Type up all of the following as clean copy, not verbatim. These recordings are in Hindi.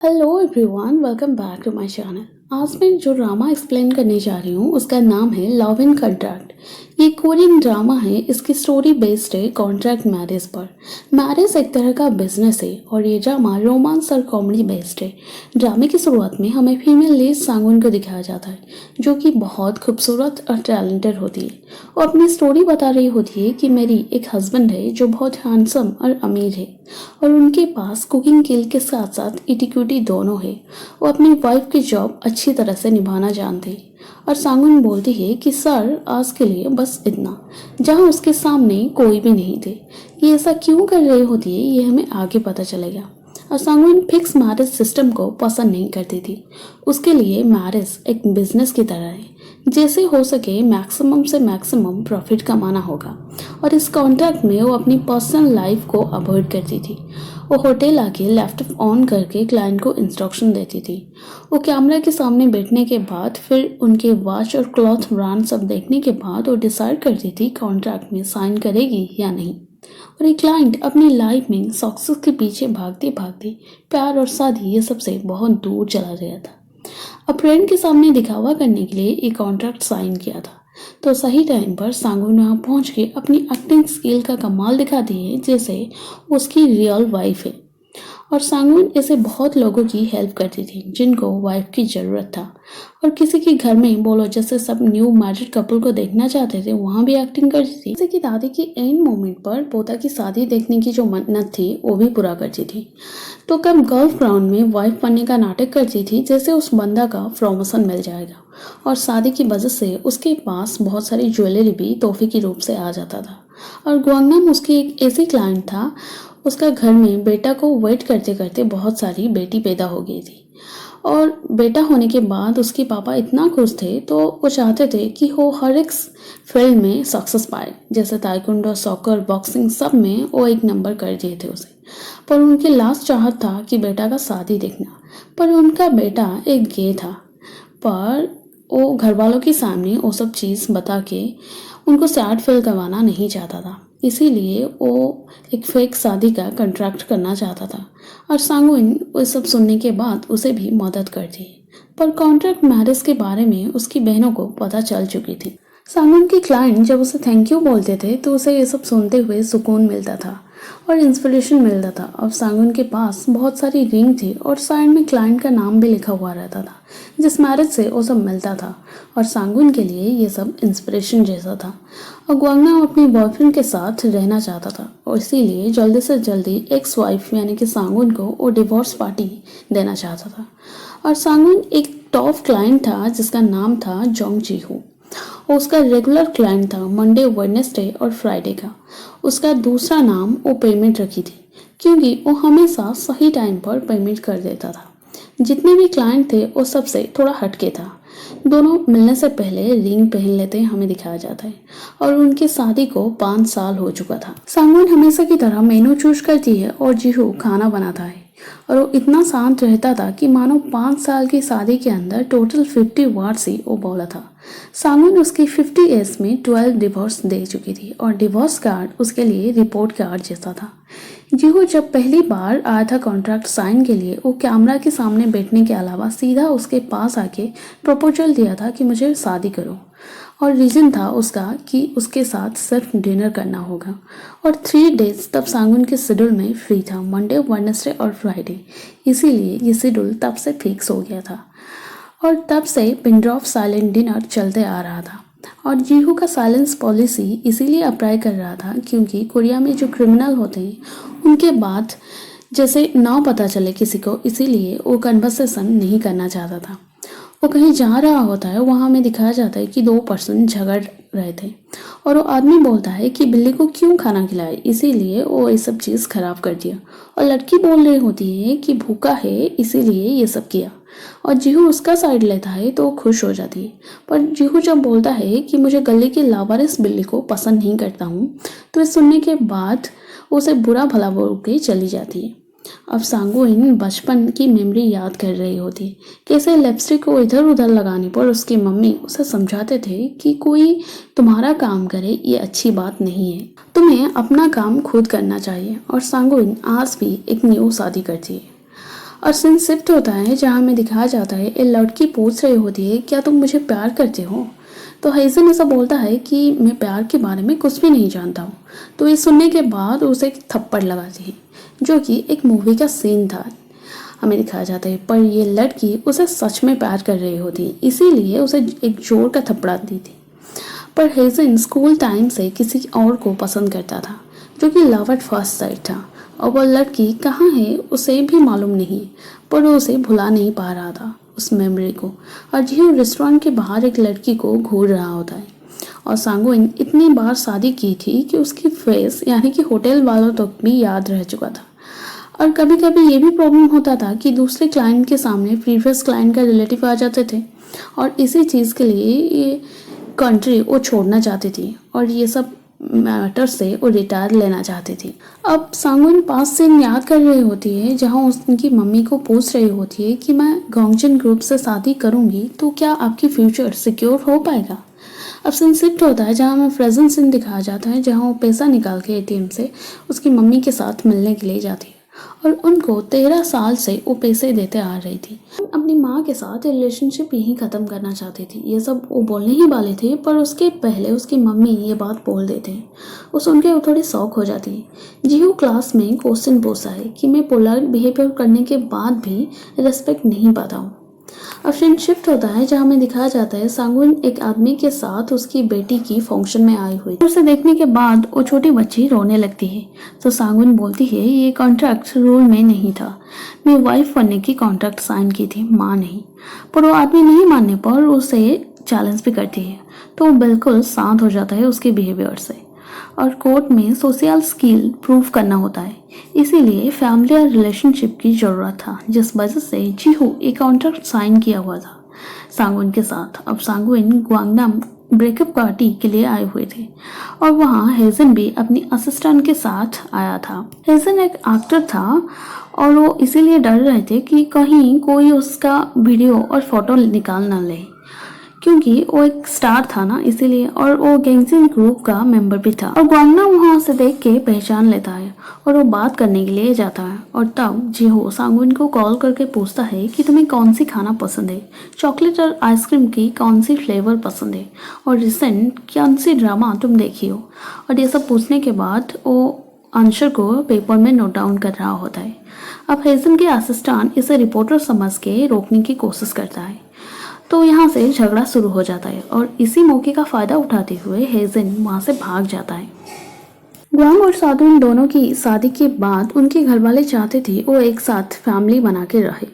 Hello everyone, welcome back to my channel. आज मैं जो ड्रामा एक्सप्लेन करने जा रही हूँ उसका नाम है लव इन कॉन्ट्रैक्ट। ये कोरियन ड्रामा है। इसकी स्टोरी बेस्ड है कॉन्ट्रैक्ट मैरिज पर। मैरिज एक तरह का बिजनेस है और ये ड्रामा रोमांस और कॉमेडी बेस्ड है। ड्रामे की शुरुआत में हमें फीमेल लीड सांगुन को दिखाया जाता है, जो कि बहुत खूबसूरत और टैलेंटेड होती है। वो अपनी स्टोरी बता रही होती है कि मेरी एक हस्बैंड है जो बहुत हैंडसम और अमीर है और उनके पास कुकिंग स्किल के साथ साथ इटिक्विटी दोनों है। वो अपनी वाइफ की जॉब अच्छी तरह से निभाना जानती है और सांगुन बोलती है कि सर आज के लिए बस इतना, जहाँ उसके सामने कोई भी नहीं थे। ये ऐसा क्यों कर रही होती है ये हमें आगे पता चलेगा। और सांगुन फिक्स मैरिज सिस्टम को पसंद नहीं करती थी। उसके लिए मैरिज एक बिजनेस की तरह है, जैसे हो सके मैक्सिमम से मैक्सिमम प्रॉफिट कमाना होगा। और इस कॉन्ट्रैक्ट में वो अपनी पर्सनल लाइफ को अवॉइड करती थी। वो होटल आके लैपटॉप ऑन करके क्लाइंट को इंस्ट्रक्शन देती थी। वो कैमरा के सामने बैठने के बाद फिर उनके वॉच और क्लॉथ ब्रांड सब देखने के बाद वो डिसाइड करती थी कॉन्ट्रैक्ट में साइन करेगी या नहीं। और एक क्लाइंट अपनी लाइफ में सक्सेस के पीछे भागते भागते प्यार और शादी ये सबसे बहुत दूर चला गया था। अब फ्रेंड के सामने दिखावा करने के लिए एक कॉन्ट्रैक्ट साइन किया था, तो सही टाइम पर सांगुन वहाँ पहुँच के अपनी एक्टिंग स्किल का कमाल दिखाती है, जैसे उसकी रियल वाइफ है। और सांगुन ऐसे बहुत लोगों की हेल्प करती थी जिनको वाइफ की ज़रूरत था। और किसी के घर में बोलो जैसे सब न्यू मैरिड कपल को देखना चाहते थे, वहाँ भी एक्टिंग करती थी। जैसे कि दादी की एंड मोमेंट पर पोता की शादी देखने की जो मन्नत थी वो भी पूरा करती थी। तो कब गल्फ ग्राउंड में वाइफ बनने का नाटक करती थी जैसे उस बंदा का प्रमोशन मिल जाएगा। और शादी की वजह से उसके पास बहुत सारी ज्वेलरी भी तोहफे के रूप से आ जाता था। और गुआंगनाम उसकी एक ऐसी क्लाइंट था, उसका घर में बेटा को वेट करते करते बहुत सारी बेटी पैदा हो गई थी। और बेटा होने के बाद उसके पापा इतना खुश थे तो वो चाहते थे कि वो हर एक फील्ड में सक्सेस पाए, जैसे ताइक्वांडो, सॉकर, बॉक्सिंग, सब में वो एक नंबर कर दिए थे उसे। पर उनकी लास्ट चाहत था कि बेटा का शादी देखना। पर उनका बेटा एक गे था, पर वो घर वालों के सामने वो सब चीज़ बता के उनको सैड फील करवाना नहीं चाहता था। इसीलिए वो एक फेक शादी का कॉन्ट्रैक्ट करना चाहता था। और सांगुन वो सब सुनने के बाद उसे भी मदद करती है। पर कॉन्ट्रैक्ट मैरिज के बारे में उसकी बहनों को पता चल चुकी थी। सांगुन की क्लाइंट जब उसे थैंक यू बोलते थे तो उसे ये सब सुनते हुए सुकून मिलता था और इंस्पिरेशन मिलता था। अब सांगुन के पास बहुत सारी रिंग थी और साइड में क्लाइंट का नाम भी लिखा हुआ रहता था, जिस मैरिज से वो सब मिलता था। और सांगुन के लिए ये सब इंस्पिरेशन जैसा था। और गुआंगना अपनी बॉयफ्रेंड के साथ रहना चाहता था और इसीलिए जल्दी से जल्दी एक्स वाइफ यानी कि सांगुन को वो डिवोर्स पार्टी देना चाहता था। और सांगुन एक टॉप क्लाइंट था जिसका नाम था जोंग जी हो। उसका रेगुलर क्लाइंट था मंडे, वेडनेसडे और फ्राइडे का। उसका दूसरा नाम वो पेमेंट रखी थी क्योंकि वो हमेशा सही टाइम पर पेमेंट कर देता था। जितने भी क्लाइंट थे वो सबसे थोड़ा हटके था। दोनों मिलने से पहले रिंग पहन लेते हमें दिखाया जाता है। और उनकी शादी को 5 साल हो चुका था। सांगुन हमेशा की तरह मेनू चूज करती है और जीहू खाना बनाता है। और वो इतना शांत रहता था कि मानो 5 साल की शादी के अंदर टोटल 50 वर्ड्स ही वो बोला था। सांगुन उसकी 50 एज में 12 डिवोर्स दे चुकी थी और डिवोर्स कार्ड उसके लिए रिपोर्ट कार्ड जैसा था। जीहू जब पहली बार आया था कॉन्ट्रैक्ट साइन के लिए, वो कैमरा के सामने बैठने के अलावा सीधा उसके पास आके प्रपोजल दिया था कि मुझे शादी करो। और रीज़न था उसका कि उसके साथ सिर्फ डिनर करना होगा। और 3 डेज तब सांगुन के शेड्यूल में फ्री था, मंडे, वेडनेसडे और फ्राइडे। इसीलिए ये शेड्यूल तब से फिक्स हो गया था। और तब से पिन ड्रॉप साइलेंट डिनर चलते आ रहा था। और जीहू का साइलेंस पॉलिसी इसीलिए अप्लाई कर रहा था क्योंकि कोरिया में जो क्रिमिनल होते हैं उनके बाद जैसे ना पता चले किसी को, इसीलिए वो कन्वर्सेशन नहीं करना चाहता था। वो कहीं जा रहा होता है, वहाँ हमें दिखाया जाता है कि 2 पर्सन झगड़ रहे थे और वो आदमी बोलता है कि बिल्ली को क्यों खाना खिलाए, इसीलिए वो ये सब चीज़ खराब कर दिया। और लड़की बोल रही होती है कि भूखा है इसीलिए ये सब किया। और जीहू उसका साइड लेता है तो वो खुश हो जाती है। पर जीहू जब बोलता है कि मुझे गले की लावारिस बिल्ली को पसंद नहीं करता हूँ, तो इस सुनने के बाद उसे बुरा भला बोल के चली जाती है। अब सांगुन बचपन की मेमोरी याद कर रही होती है, कैसे लिपस्टिक को इधर उधर लगाने पर उसकी मम्मी उसे समझाते थे कि कोई तुम्हारा काम करे ये अच्छी बात नहीं है, तुम्हें अपना काम खुद करना चाहिए। और सांगुन आज भी एक न्यू शादी करती है। और सीन शिफ्ट होता है जहाँ हमें दिखाया जाता है एक लड़की पूछ रही होती है क्या तुम मुझे प्यार करते हो। तो हेजन ऐसा बोलता है कि मैं प्यार के बारे में कुछ भी नहीं जानता हूँ। तो ये सुनने के बाद उसे एक थप्पड़ लगाती है जो कि एक मूवी का सीन था हमें दिखाया जाता है। पर ये लड़की उसे सच में प्यार कर रही होती है इसीलिए उसे एक जोर का थप्पड़ा दी थी। पर हेजन स्कूल टाइम से किसी और को पसंद करता था जो कि लव एट फर्स्ट साइट था और वह लड़की कहाँ है उसे भी मालूम नहीं पर वो उसे भुला नहीं पा रहा था उस मेमोरी को। और जियो रेस्टोरेंट के बाहर एक लड़की को घूर रहा होता है और सांगुइन इतनी बार शादी की थी कि उसकी फेस यानी कि होटल वालों तक भी याद रह चुका था। और कभी कभी ये भी प्रॉब्लम होता था कि दूसरे क्लाइंट के सामने प्रीवियस क्लाइंट का रिलेटिव आ जाते थे और इसी चीज़ के लिए ये कंट्री वो छोड़ना चाहती थी और ये सब मैटर से वो रिटायर लेना चाहती थी। अब सांगुइन पास सीन याद कर रही होती है जहाँ उनकी मम्मी को पूछ रही होती है कि मैं गॉन्गजिन ग्रुप से शादी करूँगी तो क्या आपकी फ्यूचर सिक्योर हो पाएगा। अब सीन शिफ्ट होता है जहाँ हमें प्रेजेंट सीन दिखाया जाता है जहाँ वो पैसा निकाल के एटीएम से उसकी मम्मी के साथ मिलने के लिए जाती है और उनको 13 साल से वो पैसे देते आ रही थी। अपनी माँ के साथ रिलेशनशिप यहीं ख़त्म करना चाहती थी। ये सब वो बोलने ही वाले थे पर उसके पहले उसकी मम्मी ये बात बोल देते हैं। वो सुन के वो थोड़ी शौक हो जाती है। जीहू क्लास में क्वेश्चन पूछा है कि मैं पोलाइट बिहेवियर करने के बाद भी रिस्पेक्ट नहीं पाता हूँ। अब सीन शिफ्ट होता है जहाँ हमें दिखाया जाता है सांगुइन एक आदमी के साथ उसकी बेटी की फंक्शन में आई हुई। उसे देखने के बाद वो छोटी बच्ची रोने लगती है तो सांगुइन बोलती है ये कॉन्ट्रैक्ट रूल में नहीं था, मैं वाइफ बनने की कॉन्ट्रैक्ट साइन की थी, माँ नहीं। पर वो आदमी नहीं मानने पर उसे चैलेंज भी करती है तो वो बिल्कुल शांत हो जाता है उसके बिहेवियर से। और कोर्ट में सोशल स्किल प्रूव करना होता है इसीलिए फैमिली और रिलेशनशिप की ज़रूरत था जिस वजह से जीहू एक कॉन्ट्रैक्ट साइन किया हुआ था सांगुइन के साथ। अब सांगुइन ग्वांगनाम ब्रेकअप पार्टी के लिए आए हुए थे और वहाँ हेजन भी अपनी असिस्टेंट के साथ आया था। हेजन एक एक्टर था और वो इसीलिए डर रहे थे कि कहीं कोई उसका वीडियो और फोटो निकाल ना ले क्योंकि वो एक स्टार था ना इसीलिए। और वो गैंगजिन ग्रुप का मेंबर भी था और ग्वांगना वहाँ से देख के पहचान लेता है और वो बात करने के लिए जाता है। और तब जीहो सांगुइन को कॉल करके पूछता है कि तुम्हें कौन सी खाना पसंद है, चॉकलेट और आइसक्रीम की कौन सी फ्लेवर पसंद है और रिसेंट कौन सी ड्रामा तुम देखी हो। और ये सब पूछने के बाद वो आंसर को पेपर में नोट डाउन कर रहा होता है। अब हेजन के असिस्टेंट इसे रिपोर्टर समझ के रोकने की कोशिश करता है तो यहाँ से झगड़ा शुरू हो जाता है और इसी मौके का फ़ायदा उठाते हुए हेजन वहाँ से भाग जाता है। ग्वांग और सादुन दोनों की शादी के बाद उनके घर वाले चाहते थे वो एक साथ फैमिली बना के रहे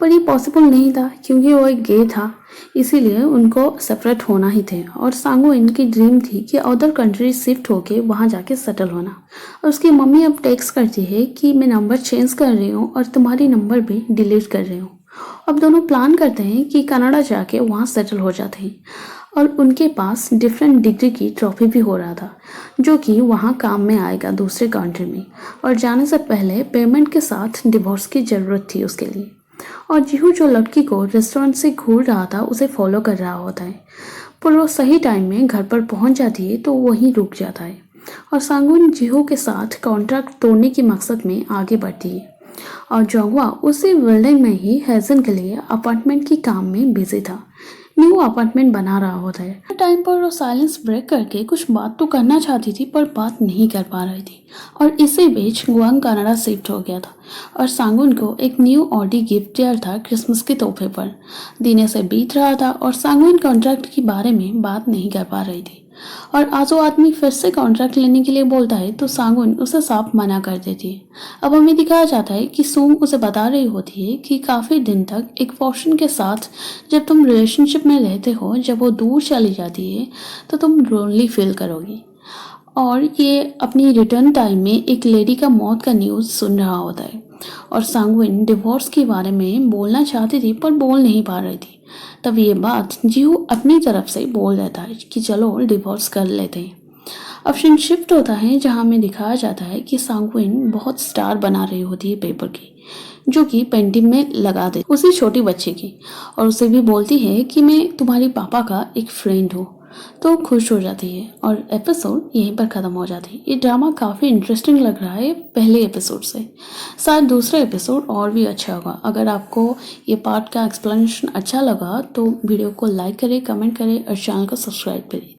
पर ये पॉसिबल नहीं था क्योंकि वो एक गे था इसीलिए उनको सेपरेट होना ही थे। और सांगो इनकी ड्रीम थी कि अदर कंट्री शिफ्ट होके वहाँ जाके सेटल होना। और उसकी मम्मी अब टेक्स्ट करती है कि मैं नंबर चेंज कर रही हूँ और तुम्हारी नंबर भी डिलीट कर रही हूँ। अब दोनों प्लान करते हैं कि कनाडा जाके वहाँ सेटल हो जाते हैं और उनके पास डिफरेंट डिग्री की ट्रॉफी भी हो रहा था जो कि वहाँ काम में आएगा दूसरे कंट्री में। और जाने से पहले पेमेंट के साथ डिवोर्स की ज़रूरत थी उसके लिए। और जीहू जो लड़की को रेस्टोरेंट से घूर रहा था उसे फॉलो कर रहा होता है पर वो सही टाइम में घर पर पहुँच जाती है तो वहीं रुक जाता है। और सांगुन जीहू के साथ कॉन्ट्रैक्ट तोड़ने के मकसद में आगे बढ़ती है और जोंगवा उसी बिल्डिंग में ही हेजन के लिए अपार्टमेंट की काम में बिजी था, न्यू अपार्टमेंट बना रहा होता है। टाइम पर वो साइलेंस ब्रेक करके कुछ बात तो करना चाहती थी पर बात नहीं कर पा रही थी। और इसी बीच गुआंग कनाडा शिफ्ट हो गया था और सांगुन को एक न्यू ऑडी गिफ्ट दिया था क्रिसमस के तोहफे पर। दिन से बीत रहा था और सांगुन कॉन्ट्रैक्ट के बारे में बात नहीं कर पा रही थी। और आज वो आदमी फिर से कॉन्ट्रैक्ट लेने के लिए बोलता है तो सांगुन उसे साफ मना कर देती है। अब हमें दिखाया जाता है कि सूंग उसे बता रही होती है कि काफ़ी दिन तक एक पर्सन के साथ जब तुम रिलेशनशिप में रहते हो, जब वो दूर चली जाती है तो तुम लोनली फील करोगी। और ये अपनी रिटर्न टाइम में एक लेडी का मौत का न्यूज़ सुन रहा होता है और सांगुइन डिवोर्स के बारे में बोलना चाहती थी पर बोल नहीं पा रही थी। तब ये बात जीहू अपनी तरफ से बोल देता है कि चलो डिवोर्स कर लेते हैं। अब सीन शिफ्ट होता है जहाँ हमें दिखाया जाता है कि सांगुइन बहुत स्टार बना रही होती है पेपर की जो कि पेंटिंग में लगा दे उसी छोटी बच्चे की और उसे भी बोलती है कि मैं तुम्हारी पापा का एक फ्रेंड हूँ। तो खुश हो जाती है और एपिसोड यहीं पर ख़त्म हो जाती है। ये ड्रामा काफ़ी इंटरेस्टिंग लग रहा है पहले एपिसोड से। शायद दूसरा एपिसोड और भी अच्छा होगा। अगर आपको ये पार्ट का एक्सप्लेनेशन अच्छा लगा तो वीडियो को लाइक करें, कमेंट करें और चैनल को सब्सक्राइब करें।